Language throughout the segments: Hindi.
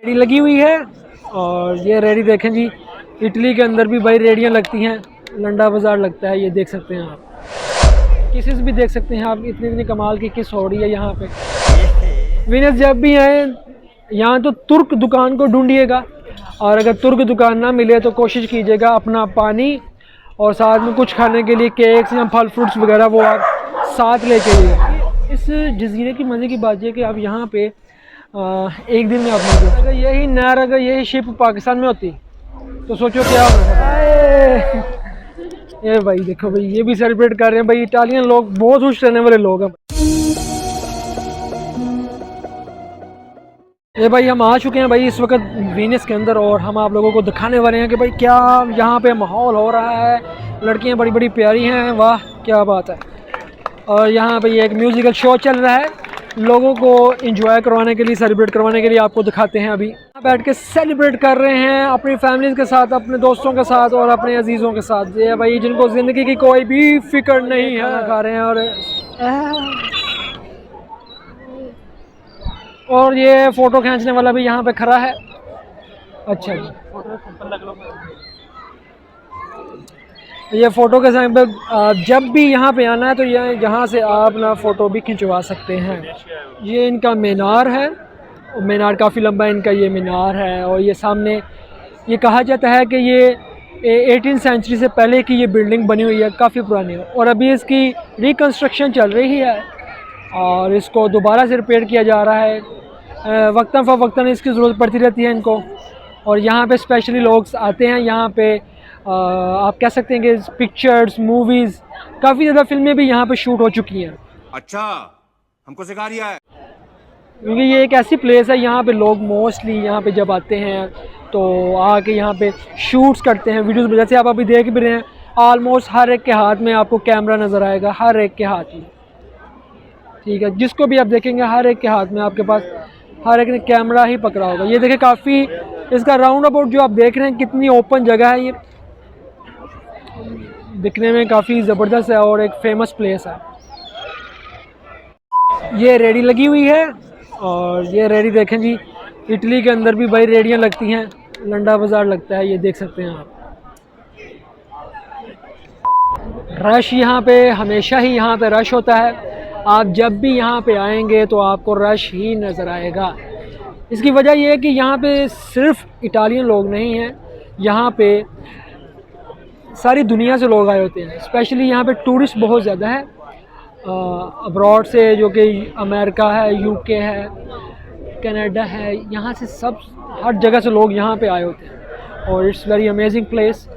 रेडी लगी हुई है और ये रेडी देखें जी, इटली के अंदर भी भाई रेडियाँ लगती हैं, लंडा बाज़ार लगता है, ये देख सकते हैं आप। किसेस भी देख सकते हैं आप, इतनी इतनी कमाल की किस हो रही है यहाँ पे। वीनस जब भी आए यहाँ तो तुर्क दुकान को ढूंढिएगा, और अगर तुर्क दुकान ना मिले तो कोशिश कीजिएगा अपना पानी और साथ में कुछ खाने के लिए केक्स या फल फ्रूट्स वगैरह वो आप साथ लेके आइए। इस जजीरे की मज़े की बात यह कि आप यहाँ पे एक दिन में आप मौजूद, अगर यही नहर, अगर यही शिप पाकिस्तान में होती तो सोचो क्या होगा। ये भाई देखो भाई, ये भी सेलिब्रेट कर रहे हैं भाई, इटालियन लोग बहुत खुश रहने वाले लोग हैं। ये भाई हम आ चुके हैं भाई इस वक्त वीनस के अंदर, और हम आप लोगों को दिखाने वाले हैं कि भाई क्या यहाँ पे माहौल हो रहा है। लड़कियाँ बड़ी बड़ी प्यारी हैं, वाह क्या बात है। और यहाँ पे एक म्यूज़िकल शो चल रहा है, लोगों को एंजॉय करवाने के लिए, सेलिब्रेट करवाने के लिए आपको दिखाते हैं। अभी बैठ के सेलिब्रेट कर रहे हैं अपनी फैमिलीज़ के साथ, अपने दोस्तों के साथ और अपने अजीज़ों के साथ। ये भाई जिनको ज़िंदगी की कोई भी फिक्र नहीं है, खा रहे हैं। और ये फ़ोटो खींचने वाला भी यहाँ पे खड़ा है। अच्छा जी, ये फ़ोटो के समय पे जब भी यहाँ पे आना है तो यहाँ से आप ना फ़ोटो भी खिंचवा सकते हैं। ये इनका मीनार है, और मीनार काफ़ी लंबा इनका ये मीनार है। और ये सामने ये कहा जाता है कि ये 18वीं सेंचुरी से पहले की ये बिल्डिंग बनी हुई है, काफ़ी पुरानी है, और अभी इसकी रिकन्स्ट्रक्शन चल रही है और इसको दोबारा से रिपेयर किया जा रहा है। वक्तन फ़वक्तन इसकी ज़रूरत पड़ती रहती है इनको। और यहाँ पे स्पेशली लोग आते हैं, यहाँ पे आप कह सकते हैं कि पिक्चर्स, मूवीज़, काफ़ी ज़्यादा फिल्में भी यहाँ पे शूट हो चुकी हैं। अच्छा, हमको सिखा रिया है। क्योंकि ये एक ऐसी प्लेस है, यहाँ पे लोग मोस्टली यहाँ पे जब आते हैं तो आके यहाँ पे शूट्स करते हैं, वीडियोज़। जैसे आप अभी देख भी रहे हैं, आलमोस्ट हर एक के हाथ में आपको कैमरा नज़र आएगा, हर एक के हाथ में, ठीक है। जिसको भी आप देखेंगे हर एक के हाथ में, आपके पास हर एक ने कैमरा ही पकड़ा होगा। ये देखिए काफ़ी इसका राउंड अबाउट जो आप देख रहे हैं, कितनी ओपन जगह है, ये दिखने में काफ़ी ज़बरदस्त है और एक फेमस प्लेस है। ये रेडी लगी हुई है और ये रेडी देखें जी, इटली के अंदर भी भाई रेडियाँ लगती हैं, लंडा बाज़ार लगता है, ये देख सकते हैं आप। रश यहाँ पे हमेशा ही यहाँ पे रश होता है, आप जब भी यहाँ पे आएंगे तो आपको रश ही नज़र आएगा। इसकी वजह यह है कि यहाँ पे सिर्फ इटालियन लोग नहीं हैं, यहाँ पे सारी दुनिया से लोग आए होते हैं। स्पेशली यहाँ पे टूरिस्ट बहुत ज़्यादा है अब्रॉड से, जो कि अमेरिका है, यूके है, कनाडा है, यहाँ से सब हर जगह से लोग यहाँ पे आए होते हैं। और it's very amazing place,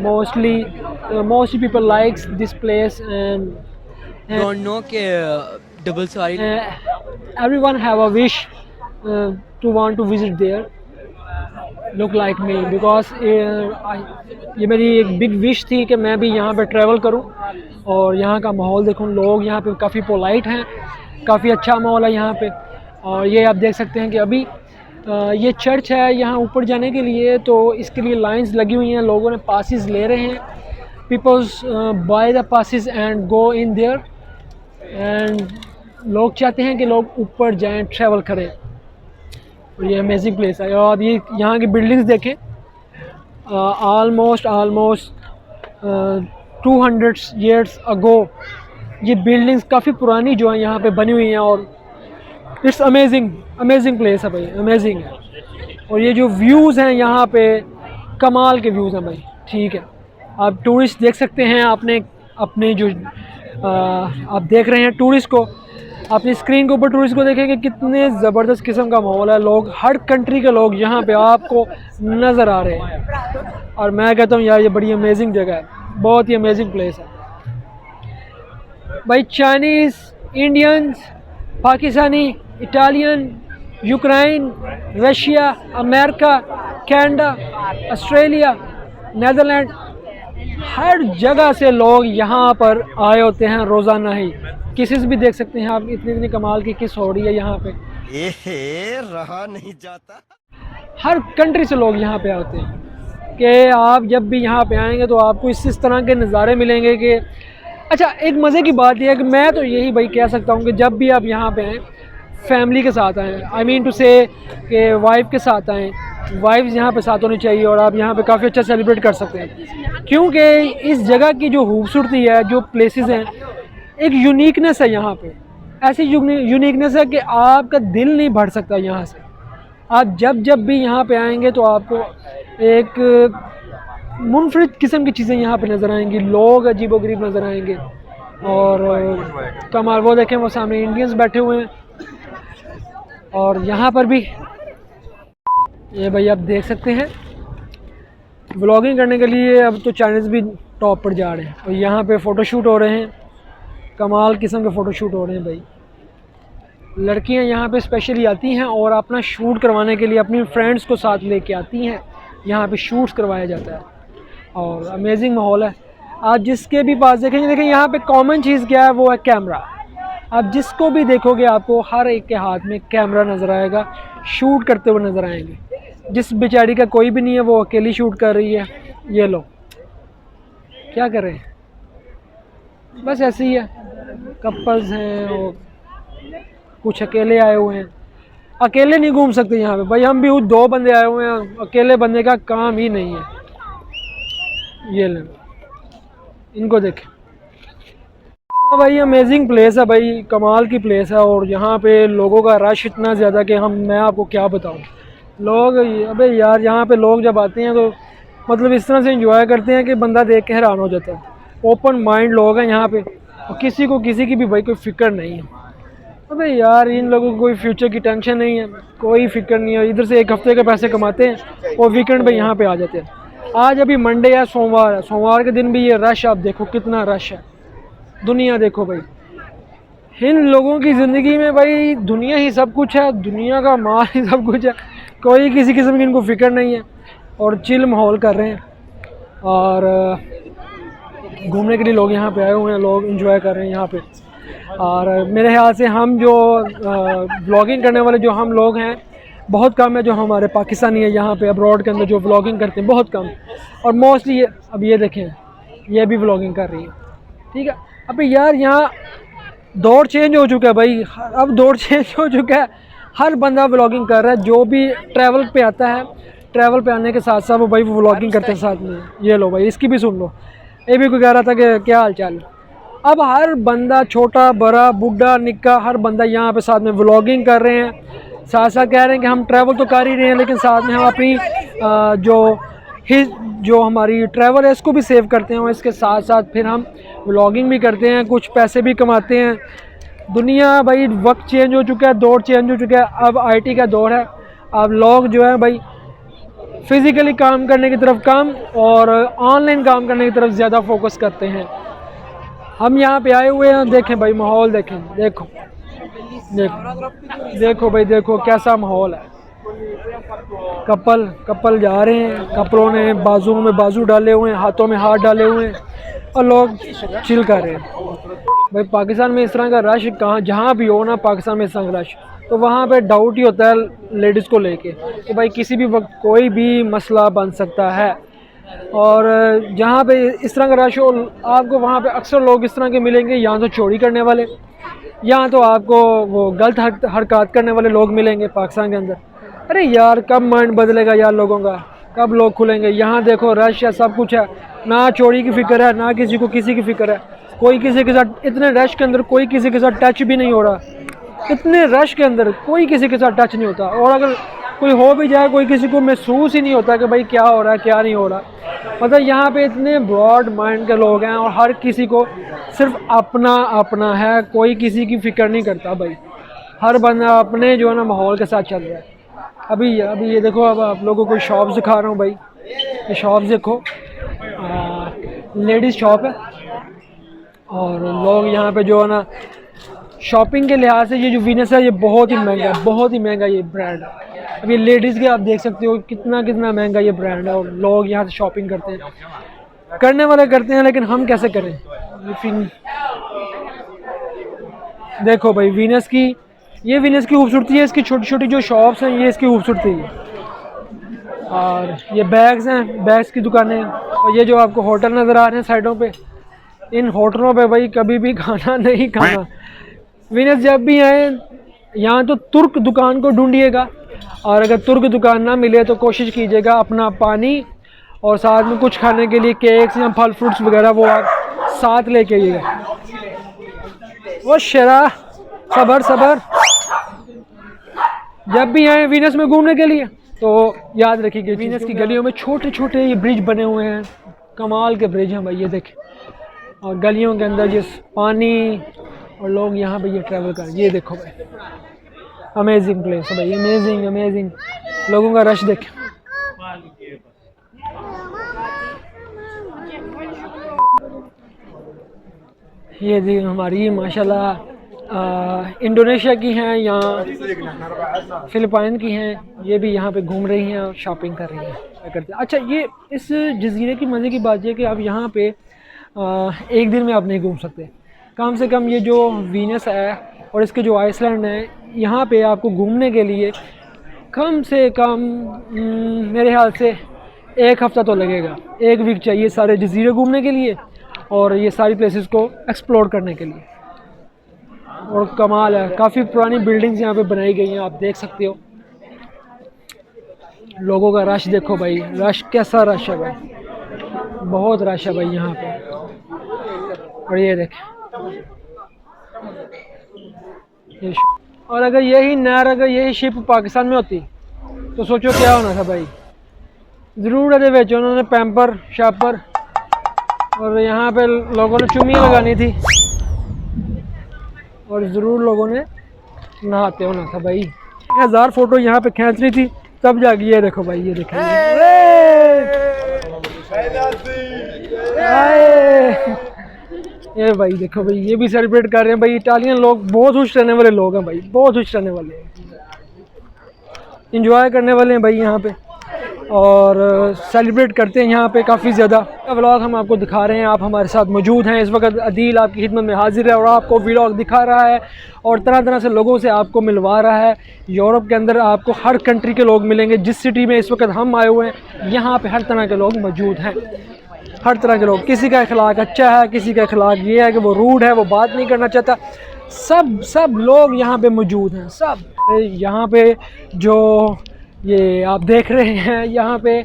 mostly people likes this place and don't know कि double sorry everyone have a wish to want to visit there, look like me, because ये मेरी एक बिग विश थी कि मैं भी यहाँ पे ट्रैवल करूँ और यहाँ का माहौल देखूँ। लोग यहाँ पे काफ़ी पोलाइट हैं, काफ़ी अच्छा माहौल है यहाँ पे। और ये आप देख सकते हैं कि अभी ये चर्च है, यहाँ ऊपर जाने के लिए तो इसके लिए लाइंस लगी हुई हैं, लोगों ने पासिस ले रहे हैं। Peoples buy the passes and go in there, and लोग चाहते हैं कि लोग ऊपर जाएं, ट्रैवल करें। और ये अमेजिंग प्लेस है। और ये यहाँ की बिल्डिंग्स देखें, ऑलमोस्ट 200 ईयर्स अगो ये बिल्डिंग्स काफ़ी पुरानी जो है यहाँ पे बनी हुई हैं। और इट्स अमेजिंग प्लेस है भाई, अमेजिंग है। और ये जो व्यूज़ हैं यहाँ पे, कमाल के व्यूज़ हैं भाई, ठीक है। आप टूरिस्ट देख सकते हैं, आपने अपने जो आप देख रहे हैं टूरिस्ट को, अपनी स्क्रीन के ऊपर टूरिस्ट को देखेंगे, कितने ज़बरदस्त किस्म का माहौल है। लोग हर कंट्री के लोग यहाँ पे आपको नज़र आ रहे हैं। और मैं कहता हूँ यार ये बड़ी अमेजिंग जगह है, बहुत ही अमेजिंग प्लेस है भाई। Chinese, Indians, Pakistani, Italian, Ukraine, Russia, America, Canada, Australia, Netherland, हर जगह से लोग यहाँ पर आए होते हैं रोज़ाना ही। किसेस भी देख सकते हैं आप, इतनी इतनी कमाल की किस हो रही है यहाँ पे, रहा नहीं जाता। हर कंट्री से लोग यहाँ पे आते हैं कि आप जब भी यहाँ पे आएंगे तो आपको इस तरह के नज़ारे मिलेंगे कि अच्छा। एक मज़े की बात यह है कि मैं तो यही भाई कह सकता हूँ कि जब भी आप यहाँ पे आएँ, फैमिली के साथ आएँ, आई मीन टू से कि वाइफ के साथ आएँ, वाइफ्स यहाँ पे साथ होनी चाहिए और आप यहाँ पे काफ़ी अच्छा सेलिब्रेट कर सकते हैं, क्योंकि इस जगह की जो खूबसूरती है, जो प्लेसेस हैं, एक यूनिकनेस है यहाँ पे, ऐसी यूनिकनेस है कि आपका दिल नहीं भर सकता यहाँ से। आप जब जब भी यहाँ पे आएंगे तो आपको एक मुनफरिद किस्म की चीज़ें यहाँ पे नज़र आएंगी, लोग अजीबोगरीब नज़र आएंगे। और कमाल वो देखें, वो सामने इंडियंस बैठे हुए हैं और यहाँ पर भी ये भाई आप देख सकते हैं, व्लॉगिंग करने के लिए अब तो चाइनीज़ भी टॉप पर जा रहे हैं और यहाँ पे फ़ोटोशूट हो रहे हैं, कमाल किस्म के फ़ोटोशूट हो रहे हैं भाई। लड़कियां यहाँ पे स्पेशली आती हैं और अपना शूट करवाने के लिए अपनी फ्रेंड्स को साथ लेके आती हैं, यहाँ पे शूट्स करवाया जाता है और अमेजिंग माहौल है। आप जिसके भी पास देखें यहाँ पे कॉमन चीज़ क्या है, वो है कैमरा। आप जिसको भी देखोगे आपको हर एक के हाथ में कैमरा नज़र आएगा, शूट करते हुए नज़र आएंगे। जिस बेचारी का कोई भी नहीं है वो अकेली शूट कर रही है, ये लो क्या कर रहे हैं, बस ऐसे ही है। कपल्स हैं और कुछ अकेले आए हुए हैं, अकेले नहीं घूम सकते यहाँ पे भाई, हम भी 2 बंदे आए हुए हैं, अकेले बंदे का काम ही नहीं है। ये ले इनको देखें, हाँ भाई अमेजिंग प्लेस है भाई, कमाल की प्लेस है और यहाँ पे लोगों का रश इतना ज़्यादा कि मैं आपको क्या बताऊँ। लोग अबे यार यहाँ पे लोग जब आते हैं तो मतलब इस तरह से एंजॉय करते हैं कि बंदा देख के हैरान हो जाता है। ओपन माइंड लोग हैं यहाँ पे और किसी को किसी की भी भाई कोई फ़िक्र नहीं है। अबे यार इन लोगों को कोई फ्यूचर की टेंशन नहीं है, कोई फ़िक्र नहीं है, इधर से एक हफ्ते के पैसे कमाते हैं और वीकेंड पे यहाँ पे आ जाते हैं। आज अभी मंडे है, सोमवार है, सोमवार के दिन भी ये रश आप देखो कितना रश है, दुनिया देखो भाई। इन लोगों की ज़िंदगी में भाई दुनिया ही सब कुछ है, दुनिया का माल ही सब कुछ है, कोई किसी किस्म की इनको फ़िक्र नहीं है और चिल माहौल कर रहे हैं और घूमने के लिए लोग यहाँ पे आए हुए हैं, लोग एंजॉय कर रहे हैं यहाँ पे। और मेरे ख्याल से हम जो व्लॉगिंग करने वाले जो हम लोग हैं बहुत कम है, जो हमारे पाकिस्तानी है यहाँ पे अब्रॉड के अंदर जो व्लॉगिंग करते हैं बहुत कम, और मोस्टली अब ये देखें ये भी व्लॉगिंग कर रही है, ठीक है। अभी यार यहाँ दौर चेंज हो चुका है भाई, अब दौर चेंज हो चुका है, हर बंदा व्लॉगिंग कर रहा है। जो भी ट्रैवल पे आता है, ट्रैवल पे आने के साथ साथ वो भाई वो व्लॉगिंग करते हैं साथ में। ये लो भाई इसकी भी सुन लो, ये भी कोई कह रहा था कि क्या हाल चाल। अब हर बंदा छोटा बड़ा बूढ़ा निक्का हर बंदा यहाँ पे साथ में व्लॉगिंग कर रहे हैं, साथ साथ कह रहे हैं कि हम ट्रैवल तो कर ही रहे हैं लेकिन साथ में हम अपनी जो हमारी ट्रैवल है इसको भी सेव करते हैं और इसके साथ साथ फिर हम व्लॉगिंग भी करते हैं, कुछ पैसे भी कमाते हैं। दुनिया भाई वक्त चेंज हो चुका है, दौर चेंज हो चुका है, अब IT का दौर है। अब लोग जो है भाई फिज़िकली काम करने की तरफ कम और ऑनलाइन काम करने की तरफ ज़्यादा फोकस करते हैं। हम यहाँ पे आए हुए हैं, देखें भाई माहौल देखें, देखो देखो भाई देखो कैसा माहौल है। कपल जा रहे हैं, कपलों ने बाजुओं में बाजू डाले हुए हैं, हाथों में हाथ डाले हुए हैं और लोग चिल कर रहे हैं। भाई पाकिस्तान में इस तरह का रश कहाँ जहाँ भी हो ना, पाकिस्तान में इस तरह का रश तो वहाँ पे डाउट ही होता है लेडीज़ को लेके कि भाई किसी भी वक्त कोई भी मसला बन सकता है। और जहाँ पे इस तरह का रश हो आपको वहाँ पे अक्सर लोग इस तरह के मिलेंगे, यहाँ तो चोरी करने वाले, यहाँ तो आपको वो गलत हरकत करने वाले लोग मिलेंगे पाकिस्तान के अंदर। अरे यार कब माइंड बदलेगा यार लोगों का, कब लोग खुलेंगे। यहाँ देखो रश है, सब कुछ है, ना चोरी की फ़िक्र है ना किसी को किसी की फ़िक्र है। कोई किसी के साथ, इतने रश के अंदर कोई किसी के साथ टच भी नहीं हो रहा, इतने रश के अंदर कोई किसी के साथ टच नहीं होता। और अगर कोई हो भी जाए कोई किसी को महसूस ही नहीं होता कि भाई क्या हो रहा है क्या नहीं हो रहा। मतलब यहाँ पे इतने ब्रॉड माइंड के लोग हैं और हर किसी को सिर्फ अपना अपना है, कोई किसी की फ़िक्र नहीं करता भाई। हर बंदा अपने जो है ना माहौल के साथ चल रहा है। अभी ये देखो, अब आप लोगों को शॉप्स दिखा रहा हूँ भाई, ये शॉप्स देखो, लेडीज़ शॉप है और लोग यहाँ पे जो है ना शॉपिंग के लिहाज से ये जो वीनस है ये बहुत ही महंगा है, बहुत ही महंगा ये ब्रांड है। अब ये लेडीज़ के आप देख सकते हो कितना महंगा ये ब्रांड है और लोग यहाँ से शॉपिंग करते हैं, करने वाले करते हैं, लेकिन हम कैसे करें। देखो भाई वीनस की खूबसूरती है, इसकी छोटी छोटी जो शॉप्स हैं ये इसकी खूबसूरती है। और ये बैग्स हैं, बैग्स की दुकानें हैं। और ये जो आपको होटल नज़र आ रहे हैं साइडों पे, इन होटलों पे भाई कभी भी खाना नहीं खाना। वीनस जब भी आए यहाँ तो तुर्क दुकान को ढूंढिएगा, और अगर तुर्क दुकान ना मिले तो कोशिश कीजिएगा अपना पानी और साथ में कुछ खाने के लिए केक्स या फल फ्रूट्स वगैरह वो आप साथ लेके आइएगा। वो शरा सबर सबर। जब भी आए वीनस में घूमने के लिए तो याद रखिए वीनस की गलियों में छोटे छोटे ये ब्रिज बने हुए हैं, कमाल के ब्रिज हैं भाई ये देखें। और गलियों के अंदर जिस पानी और लोग यहाँ पे ये ट्रैवल कर, ये देखो भाई अमेजिंग प्लेस है भाई, अमेजिंग अमेजिंग। लोगों का रश देखें। ये देखिए हमारी माशाल्लाह इंडोनेशिया की हैं या फिलिपाइन की हैं, ये भी यहाँ पे घूम रही हैं और शॉपिंग कर रही हैं करते। अच्छा, ये इस जज़ीरे की मज़े की बात ये कि आप यहाँ पे एक दिन में आप नहीं घूम सकते। कम से कम ये जो वीनस है और इसके जो आइसलैंड है, यहाँ पे आपको घूमने के लिए कम से कम मेरे ख्याल से 1 हफ़्ता तो लगेगा, 1 वीक चाहिए सारे जज़ीरे घूमने के लिए और ये सारी प्लेसेस को एक्सप्लोर करने के लिए। और कमाल है, काफ़ी पुरानी बिल्डिंग्स यहाँ पे बनाई गई हैं, आप देख सकते हो। लोगों का रश देखो भाई, रश कैसा रश है भाई, बहुत रश है भाई यहाँ पे। और ये देखें, और अगर यही नहर, अगर यही शिप पाकिस्तान में होती तो सोचो क्या होना था भाई। ज़रूर है बेच उन्होंने पैम्पर शापर और यहाँ पे लोगों ने चुम्मी लगानी थी और ज़रूर लोगों ने नहाते होना था भाई। 1000 फ़ोटो यहाँ पे खींच रही थी तब जाके ये देखो भाई, ये देखो ये भाई देखो भाई, ये भी सेलिब्रेट कर रहे हैं भाई। इटालियन लोग बहुत खुश रहने वाले लोग हैं भाई, बहुत खुश रहने वाले हैं, इंजॉय करने वाले हैं भाई यहाँ पे और सेलिब्रेट करते हैं यहाँ पे काफ़ी ज़्यादा। व्लॉग हम आपको दिखा रहे हैं, आप हमारे साथ मौजूद हैं इस वक्त। अदील आपकी खिदमत में हाजिर है और आपको व्लॉग दिखा रहा है और तरह तरह से लोगों से आपको मिलवा रहा है। यूरोप के अंदर आपको हर कंट्री के लोग मिलेंगे। जिस सिटी में इस वक्त हम आए हुए हैं यहाँ पे हर तरह के लोग मौजूद हैं, हर तरह के लोग। किसी का अखलाक अच्छा है, किसी का अखलाक ये है कि वो रूड है, वो बात नहीं करना चाहता। सब लोग यहाँ पे मौजूद हैं। सब यहाँ पे जो ये आप देख रहे हैं यहाँ पे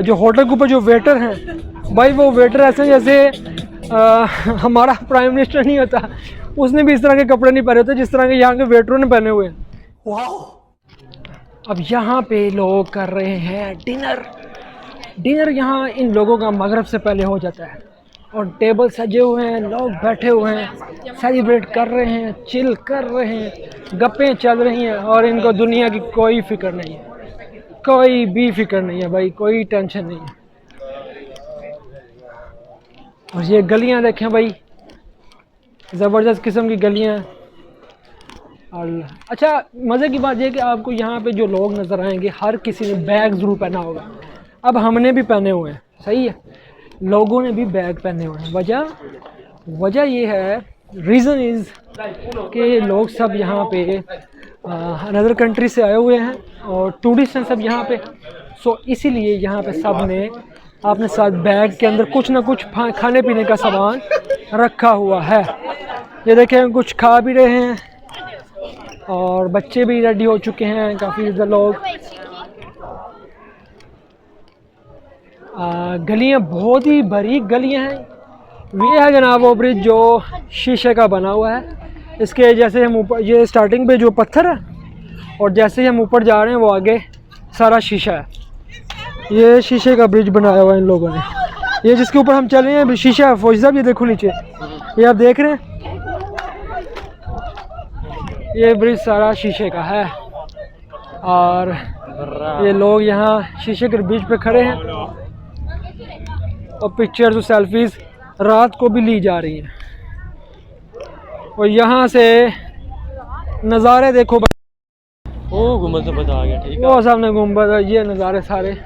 जो होटल के ऊपर जो वेटर हैं भाई, वो वेटर ऐसे जैसे हमारा प्राइम मिनिस्टर नहीं होता, उसने भी इस तरह के कपड़े नहीं पहने होते जिस तरह के यहाँ के वेटरों ने पहने हुए हैं। अब यहाँ पे लोग कर रहे हैं डिनर यहाँ इन लोगों का मगरिब से पहले हो जाता है और टेबल सजे हुए हैं, लोग बैठे हुए हैं, सेलिब्रेट कर रहे हैं, चिल कर रहे हैं, गप्पें चल रही हैं और इनको दुनिया की कोई फिक्र नहीं है, कोई भी फिक्र नहीं है भाई, कोई टेंशन नहीं है। और ये गलियां देखें भाई, ज़बरदस्त किस्म की गलियां। और अच्छा, मज़े की बात यह कि आपको यहाँ पे जो लोग नज़र आएंगे हर किसी ने बैग ज़रूर पहना होगा। अब हमने भी पहने हुए हैं, सही है, लोगों ने भी बैग पहने हुए हैं। वजह ये है, रीज़न इज़ कि लोग सब यहाँ पे अनदर कंट्री से आए हुए हैं और टूरिस्ट हैं सब यहाँ पे। सो इसीलिए यहाँ पे सब ने अपने साथ बैग के अंदर कुछ ना कुछ खाने पीने का सामान रखा हुआ है। ये देखें, कुछ खा भी रहे हैं और बच्चे भी रेडी हो चुके हैं काफ़ी ज़्यादा लोग। गलियाँ बहुत ही बारीक गलियाँ हैं। ये है जनाब वो ब्रिज जो शीशे का बना हुआ है। इसके जैसे हम ऊपर, ये स्टार्टिंग पे जो पत्थर है और जैसे ही हम ऊपर जा रहे हैं वो आगे सारा शीशा है। ये शीशे का ब्रिज बनाया हुआ है इन लोगों ने। ये जिसके ऊपर हम चल रहे हैं शीशा है। फौजी साहब ये देखो नीचे, ये आप देख रहे हैं, ये ब्रिज सारा शीशे का है और ये लोग यहाँ शीशे के ब्रिज पे खड़े हैं और पिक्चर्स और सेल्फीज़ रात को भी ली जा रही हैं। और यहाँ से नज़ारे देखो, ओ गुम्बद से बता आ गया, ठीक है, वो सामने गुम्बद, ये नज़ारे सारे